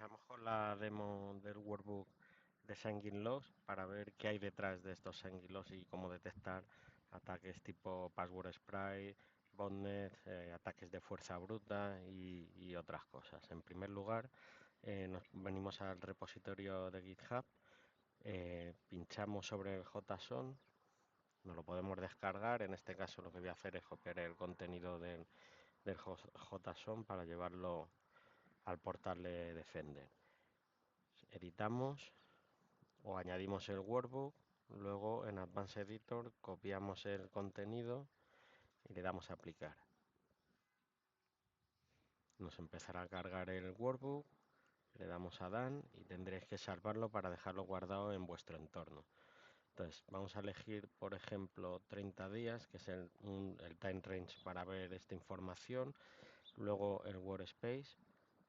Empezamos con la demo del workbook de Sanguine Logs para ver qué hay detrás de estos Sanguine Logs y cómo detectar ataques tipo Password Spray, botnet, ataques de fuerza bruta y otras cosas. En primer lugar, nos venimos al repositorio de GitHub, pinchamos sobre el JSON, nos lo podemos descargar. En este caso lo que voy a hacer es copiar el contenido del JSON para llevarlo al portal de Defender. Editamos o añadimos el workbook, luego en Advanced Editor copiamos el contenido y le damos a aplicar. Nos empezará a cargar el workbook, le damos a Done y tendréis que salvarlo para dejarlo guardado en vuestro entorno. Entonces vamos a elegir, por ejemplo, 30 días, que es el time range para ver esta información. Luego el workspace.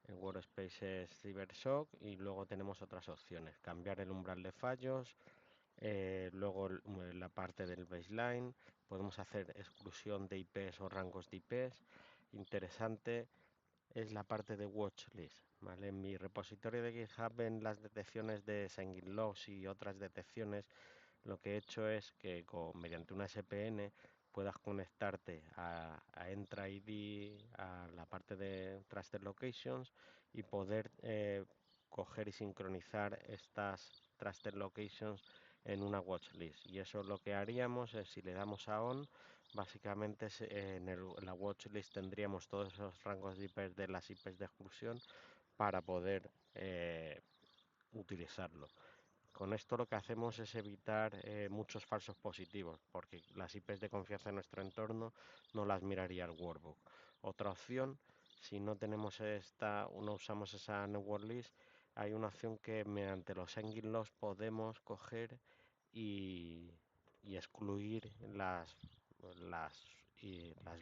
El workspace es CyberShock y luego tenemos otras opciones. Cambiar el umbral de fallos, luego la parte del baseline, podemos hacer exclusión de IPs o rangos de IPs. Interesante es la parte de watchlist, ¿vale? En mi repositorio de GitHub, en las detecciones de SenginLogs y otras detecciones, lo que he hecho es que mediante una SPN puedas conectarte a Entra ID, a la parte de Trusted Locations y poder coger y sincronizar estas Trusted Locations en una watchlist. Y eso lo que haríamos es, si le damos a On, básicamente en la watchlist tendríamos todos esos rangos de IPs de las IPs de exclusión para poder utilizarlo. Con esto lo que hacemos es evitar muchos falsos positivos, porque las IPs de confianza en nuestro entorno no las miraría el workbook. Otra opción, si no tenemos no usamos esa network list, hay una opción que mediante los engine logs podemos coger y, y excluir las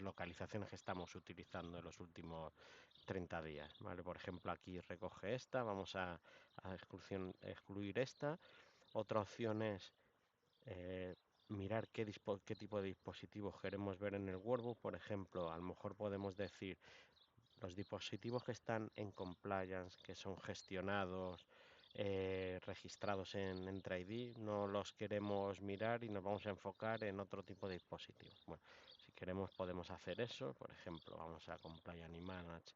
localizaciones que estamos utilizando en los últimos 30 días, ¿vale? Por ejemplo, aquí recoge esta, vamos a excluir esta. Otra opción es mirar qué tipo de dispositivos queremos ver en el workbook. Por ejemplo, a lo mejor podemos decir los dispositivos que están en compliance, que son gestionados, registrados en Entra ID, no los queremos mirar y nos vamos a enfocar en otro tipo de dispositivos. Bueno, si queremos podemos hacer eso. Por ejemplo, vamos a Compliance y Manage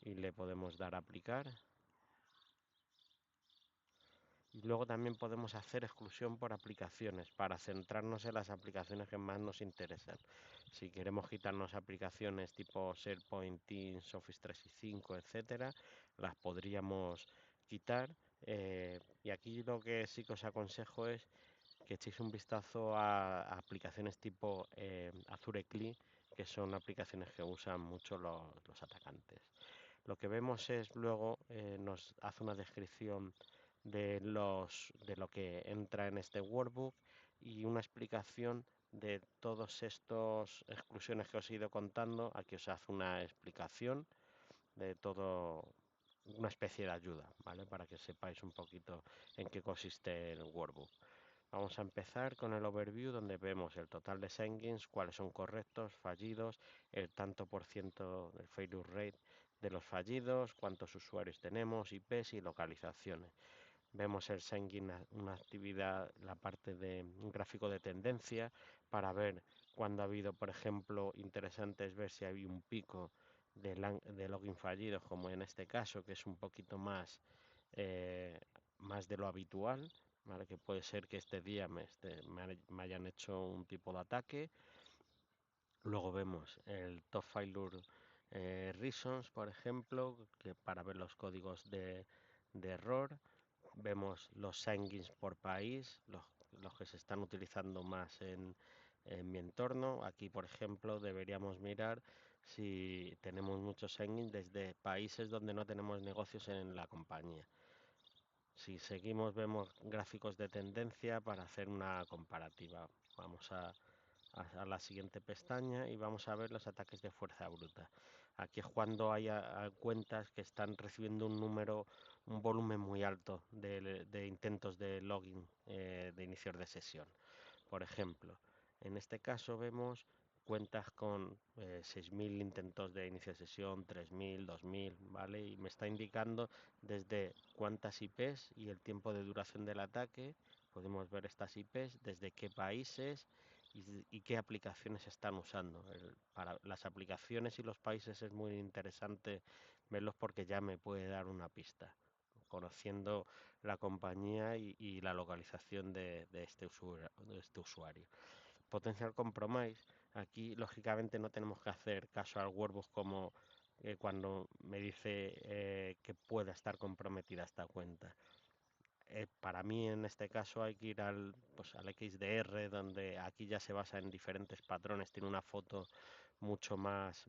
y le podemos dar a aplicar. Y luego también podemos hacer exclusión por aplicaciones para centrarnos en las aplicaciones que más nos interesan. Si queremos quitarnos aplicaciones tipo SharePoint, Teams, Office 365, etcétera, las podríamos quitar. Y aquí lo que sí que os aconsejo es que echéis un vistazo a aplicaciones tipo Azure CLI, que son aplicaciones que usan mucho los atacantes. Lo que vemos es luego nos hace una descripción de lo que entra en este workbook y una explicación de todos estos exclusiones que os he ido contando. Aquí os hace una explicación de todo, una especie de ayuda, ¿vale? Para que sepáis un poquito en qué consiste el workbook. Vamos a empezar con el overview, donde vemos el total de Sengins, cuáles son correctos, fallidos, el tanto por ciento del failure rate de los fallidos, cuántos usuarios tenemos, IPs y localizaciones. Vemos el Sengin, una actividad, la parte de un gráfico de tendencia para ver cuándo ha habido, por ejemplo, interesante es ver si hay un pico de login fallidos, como en este caso, que es un poquito eh, más de lo habitual, ¿vale? Que puede ser que este día me hayan hecho un tipo de ataque. Luego vemos el top failure reasons, por ejemplo, que para ver los códigos de error. Vemos los signings por país, los que se están utilizando más en mi entorno. Aquí, por ejemplo, deberíamos mirar si tenemos muchos signings desde países donde no tenemos negocios en la compañía. Si seguimos, vemos gráficos de tendencia para hacer una comparativa. Vamos a la siguiente pestaña y vamos a ver los ataques de fuerza bruta. Aquí es cuando hay cuentas que están recibiendo un volumen muy alto de intentos de login de inicios de sesión. Por ejemplo, en este caso vemos cuentas con 6.000 intentos de inicio de sesión, 3.000, 2.000, ¿vale? Y me está indicando desde cuántas IPs y el tiempo de duración del ataque. Podemos ver estas IPs, desde qué países y qué aplicaciones están usando. Para las aplicaciones y los países es muy interesante verlos porque ya me puede dar una pista, conociendo la compañía y la localización de este usuario. Potential Compromise, aquí lógicamente no tenemos que hacer caso al Wordbook como cuando me dice que pueda estar comprometida esta cuenta. Para mí en este caso hay que ir al XDR, donde aquí ya se basa en diferentes patrones, tiene una foto mucho más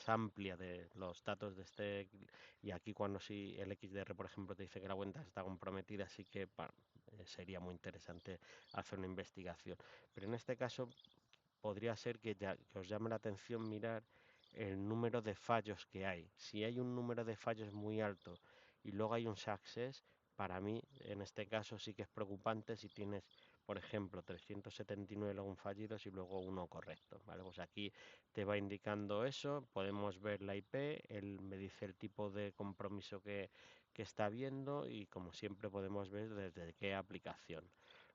amplia de los datos de este, y aquí cuando si el XDR por ejemplo te dice que la cuenta está comprometida, sí que sería muy interesante hacer una investigación. Pero en este caso podría ser que os llame la atención mirar el número de fallos que hay. Si hay un número de fallos muy alto y luego hay un success, para mí en este caso sí que es preocupante si tienes, por ejemplo, 379 login fallidos y luego uno correcto, ¿vale? Pues aquí te va indicando eso, podemos ver la IP, él me dice el tipo de compromiso que está viendo y como siempre podemos ver desde qué aplicación.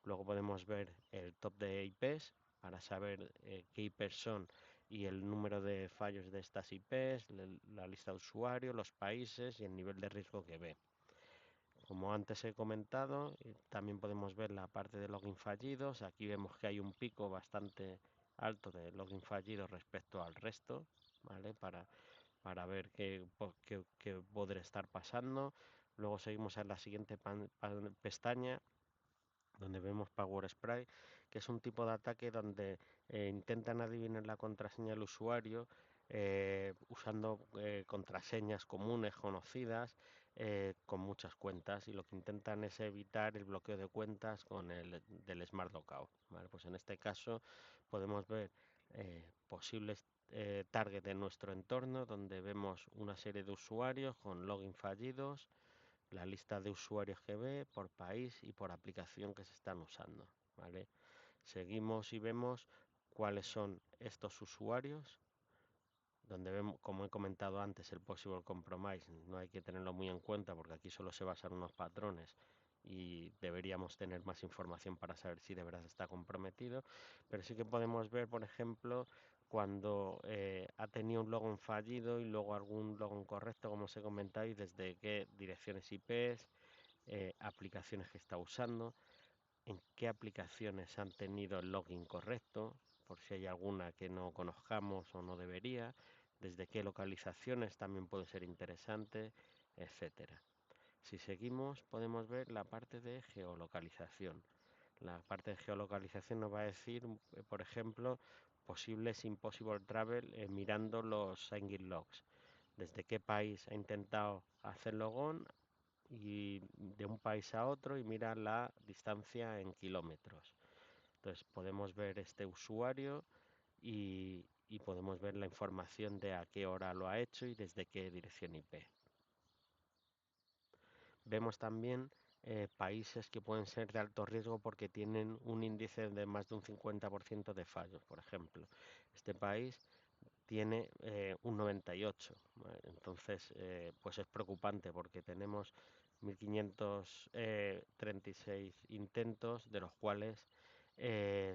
Luego podemos ver el top de IPs para saber qué IPs son y el número de fallos de estas IPs, la lista de usuarios, los países y el nivel de riesgo que ve. Como antes he comentado, también podemos ver la parte de login fallidos. Aquí vemos que hay un pico bastante alto de login fallidos respecto al resto, ¿vale? Para ver qué podría estar pasando. Luego seguimos a la siguiente pestaña, donde vemos Power Spray, que es un tipo de ataque donde intentan adivinar la contraseña del usuario usando contraseñas comunes, conocidas, con muchas cuentas, y lo que intentan es evitar el bloqueo de cuentas con el del Smart Lockout, ¿vale? Pues en este caso podemos ver posibles target de nuestro entorno, donde vemos una serie de usuarios con login fallidos, la lista de usuarios que ve por país y por aplicación que se están usando, ¿vale? Seguimos y vemos cuáles son estos usuarios, donde vemos, como he comentado antes, el possible compromise. No hay que tenerlo muy en cuenta porque aquí solo se basan unos patrones y deberíamos tener más información para saber si de verdad está comprometido, pero sí que podemos ver, por ejemplo, cuando ha tenido un login fallido y luego algún login correcto, como os he comentado, y desde qué direcciones IPs, aplicaciones que está usando, en qué aplicaciones han tenido el login correcto, por si hay alguna que no conozcamos o no debería, desde qué localizaciones también puede ser interesante, etcétera. Si seguimos podemos ver la parte de geolocalización. La parte de geolocalización nos va a decir, por ejemplo, posibles impossible travel mirando los sign logs. Desde qué país ha intentado hacer login y de un país a otro y mira la distancia en kilómetros. Entonces podemos ver este usuario y podemos ver la información de a qué hora lo ha hecho y desde qué dirección IP. Vemos también países que pueden ser de alto riesgo porque tienen un índice de más de un 50% de fallos. Por ejemplo, este país tiene un 98, ¿vale? Entonces pues es preocupante porque tenemos 1536 intentos, de los cuales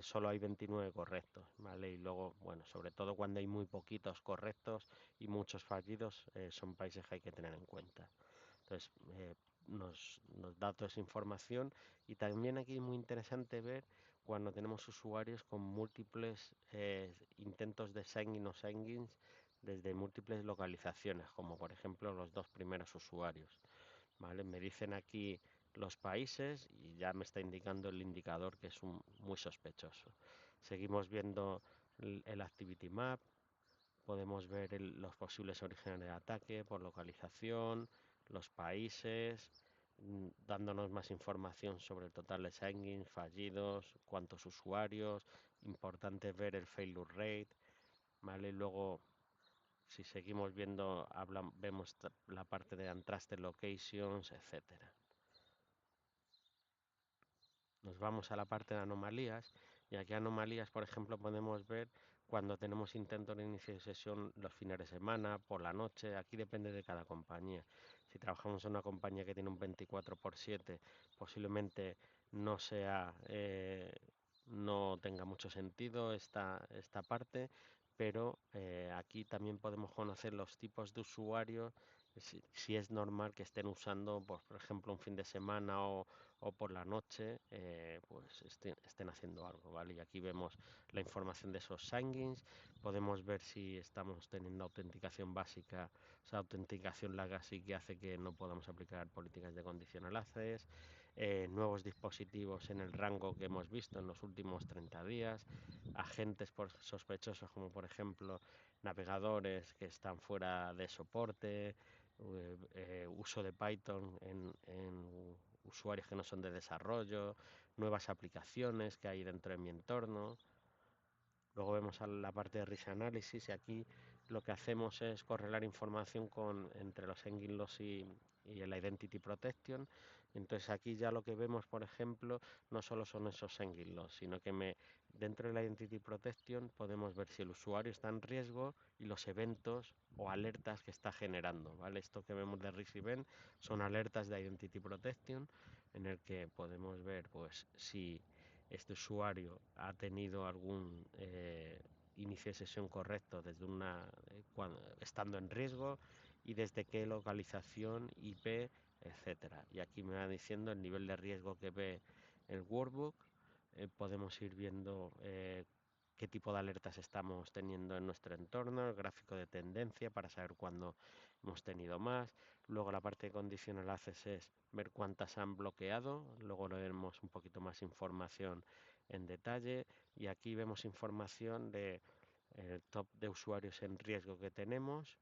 solo hay 29 correctos, ¿vale? Y luego, bueno, sobre todo cuando hay muy poquitos correctos y muchos fallidos, son países que hay que tener en cuenta. Entonces, nos da toda esa información, y también aquí es muy interesante ver cuando tenemos usuarios con múltiples intentos de sign-in o sign-ins desde múltiples localizaciones, como por ejemplo los dos primeros usuarios, ¿vale? Me dicen aquí los países y ya me está indicando el indicador que es muy sospechoso. Seguimos viendo el Activity Map, podemos ver los posibles orígenes de ataque por localización, los países, dándonos más información sobre el total de sign-ins, fallidos, cuántos usuarios. Importante ver el failure rate, ¿vale? Luego, si seguimos viendo, vemos la parte de untrusted locations, etcétera. Nos vamos a la parte de anomalías Y aquí anomalías, por ejemplo, podemos ver cuando tenemos intentos de inicio de sesión los fines de semana, por la noche, aquí depende de cada compañía. Si trabajamos en una compañía que tiene un 24/7, posiblemente no sea, no tenga mucho sentido esta parte, pero aquí también podemos conocer los tipos de usuarios, si es normal que estén usando, pues, por ejemplo, un fin de semana o por la noche, pues estén haciendo algo, ¿vale? Y aquí vemos la información de esos signings, podemos ver si estamos teniendo autenticación básica, o sea, autenticación legacy que hace que no podamos aplicar políticas de conditional access, nuevos dispositivos en el rango que hemos visto en los últimos 30 días, agentes sospechosos como por ejemplo navegadores que están fuera de soporte, uso de Python en usuarios que no son de desarrollo, nuevas aplicaciones que hay dentro de mi entorno. Luego vemos a la parte de Risk Analysis y aquí lo que hacemos es correlar información entre los Engine Loss y el Identity Protection. Entonces aquí ya lo que vemos, por ejemplo, no solo son esos Engine Loss, sino que dentro de la Identity Protection podemos ver si el usuario está en riesgo y los eventos o alertas que está generando, ¿vale? Esto que vemos de Risk Event son alertas de Identity Protection en el que podemos ver pues si este usuario ha tenido algún inicio de sesión correcto desde estando en riesgo y desde qué localización, IP, etcétera. Y aquí me va diciendo el nivel de riesgo que ve el workbook. Podemos ir viendo qué tipo de alertas estamos teniendo en nuestro entorno, el gráfico de tendencia para saber cuándo hemos tenido más. Luego la parte de conditional access es ver cuántas han bloqueado. Luego veremos un poquito más información en detalle. Y aquí vemos información de el top de usuarios en riesgo que tenemos,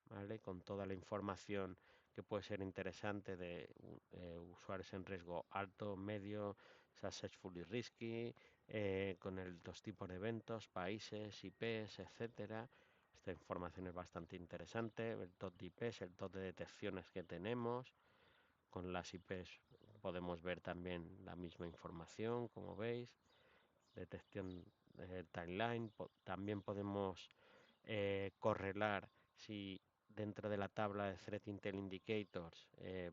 ¿vale? Con toda la información que puede ser interesante de usuarios en riesgo alto, medio, successfully risky, con los tipos de eventos, países, IPs, etcétera. Esta información es bastante interesante, el top de IPs, el top de detecciones que tenemos. Con las IPs podemos ver también la misma información, como veis. Detección timeline. También podemos correlar si dentro de la tabla de Threat Intel Indicators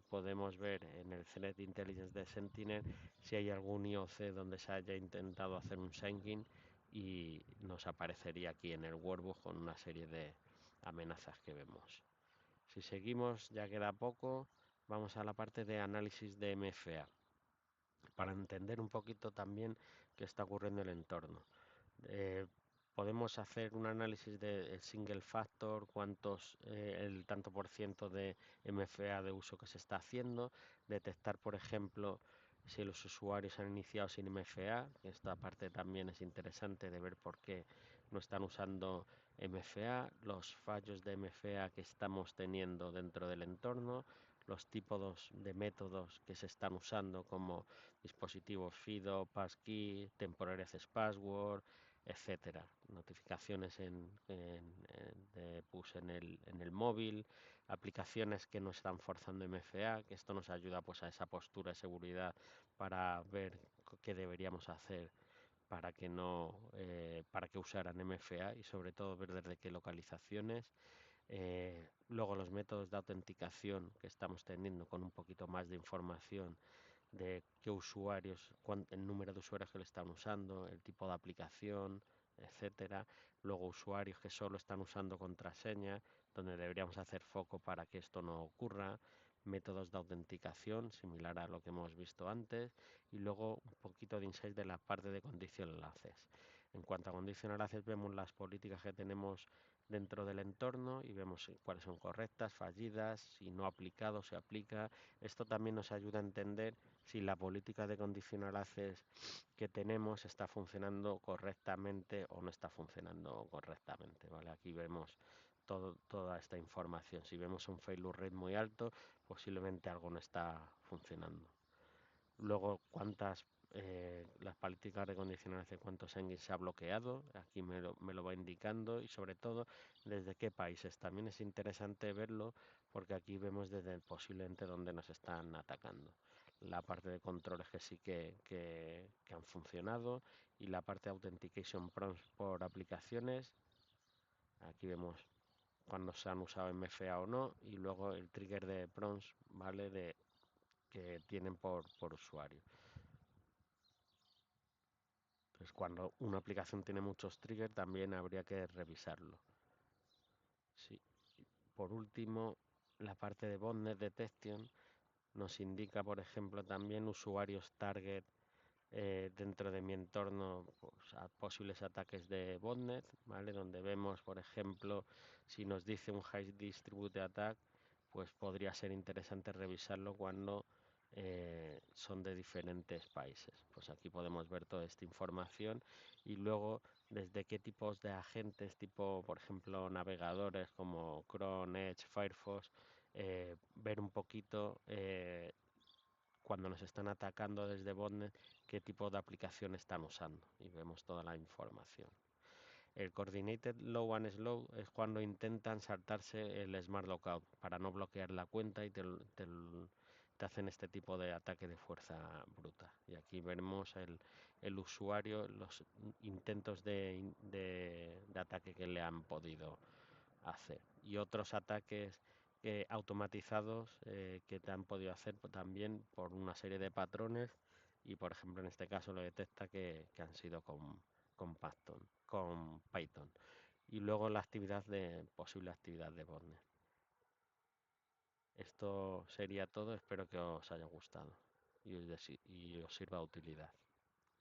podemos ver en el Threat Intelligence de Sentinel si hay algún IOC donde se haya intentado hacer un sign-in y nos aparecería aquí en el workbook con una serie de amenazas que vemos. Si seguimos, ya queda poco, vamos a la parte de análisis de MFA para entender un poquito también qué está ocurriendo en el entorno. Eh, Podemos hacer un análisis del single factor, el tanto por ciento de MFA de uso que se está haciendo, detectar, por ejemplo, si los usuarios han iniciado sin MFA, que esta parte también es interesante de ver por qué no están usando MFA, los fallos de MFA que estamos teniendo dentro del entorno, los tipos de métodos que se están usando como dispositivos FIDO, passkey, temporary access password, etcétera. Notificaciones de push en el móvil, aplicaciones que no están forzando MFA, que esto nos ayuda pues a esa postura de seguridad para ver qué deberíamos hacer para que no para que usaran MFA y sobre todo ver desde qué localizaciones. Luego los métodos de autenticación que estamos teniendo con un poquito más de información de qué usuarios, el número de usuarios que lo están usando, el tipo de aplicación, etcétera. Luego usuarios que solo están usando contraseña, donde deberíamos hacer foco para que esto no ocurra. Métodos de autenticación, similar a lo que hemos visto antes. Y luego un poquito de insight de la parte de conditional access. En cuanto a conditional access, vemos las políticas que tenemos dentro del entorno y vemos cuáles son correctas, fallidas, si no aplicado, se aplica. Esto también nos ayuda a entender si la política de conditional access que tenemos está funcionando correctamente o no está funcionando correctamente, ¿vale? Aquí vemos toda esta información. Si vemos un failure rate muy alto, posiblemente algo no está funcionando. Luego, las políticas de condicionales cuántos engines se ha bloqueado, aquí me lo va indicando y sobre todo desde qué países. También es interesante verlo porque aquí vemos desde posiblemente dónde nos están atacando. la parte de controles que sí que han funcionado, y la parte de Authentication Prompts por aplicaciones. Aquí vemos cuando se han usado MFA o no, y luego el trigger de prompts, ¿vale? Que tienen por usuario. Pues cuando una aplicación tiene muchos triggers también habría que revisarlo. Sí. Por último, la parte de botnet detection nos indica, por ejemplo, también usuarios target dentro de mi entorno, pues, a posibles ataques de botnet, ¿vale? Donde vemos, por ejemplo, si nos dice un high distributed attack, pues podría ser interesante revisarlo cuando son de diferentes países. Pues aquí podemos ver toda esta información y luego desde qué tipos de agentes, tipo, por ejemplo, navegadores como Chrome, Edge, Firefox, ver un poquito cuando nos están atacando desde botnet, qué tipo de aplicación están usando y vemos toda la información. El Coordinated Low and Slow es cuando intentan saltarse el Smart Lockout para no bloquear la cuenta y te hacen este tipo de ataque de fuerza bruta. Y aquí veremos el usuario, los intentos de ataque que le han podido hacer. Y otros ataques automatizados que te han podido hacer también por una serie de patrones y por ejemplo en este caso lo detecta que han sido con Python. Y luego la posible actividad de botnet. Esto sería todo, espero que os haya gustado y os sirva de utilidad.